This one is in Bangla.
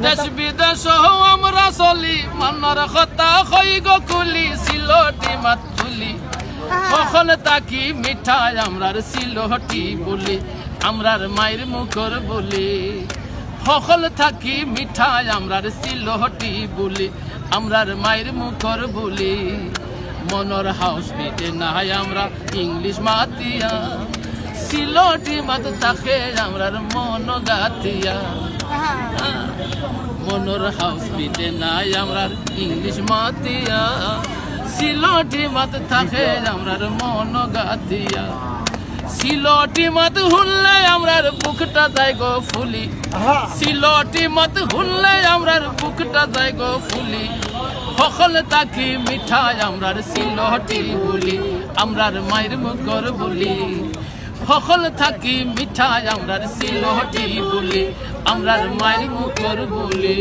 দেশ বিদেশ আমরা চলি মনের কথা হই গকুলি সিলটি মাত তুলি কখন তাকি মিঠাই আমরার সিলটি বলি আমরার মায়ের মুখর বলি সকল থাকি মিঠাই আমরার সিলটি বলি আমরার মায়ের মুখর বলি মনর হাউস পিটে নাই আমরা ইংলিশ মাতিয়া সিলটি মাত থাকে আমরার মন গাতিয়া মনর হাউস পিটে নাই আমরার ইংলিশ মাতিয়া সিলটি মাত থাকে আমরার মন গাতিয়া সিলটি মাত হুনলে আমরার বুকটা যায় গো ফুলি সিলটি মাত হুনলে আমরার বুকটা যায় গো ফুলি সকল তাকি মিঠাই আমরার সিলটি বলি আমরার মায়ের মুখর বলি সকল থাকি মিঠাই আমরার সিলটি বলি আমরার মায়ের মুখর বলি।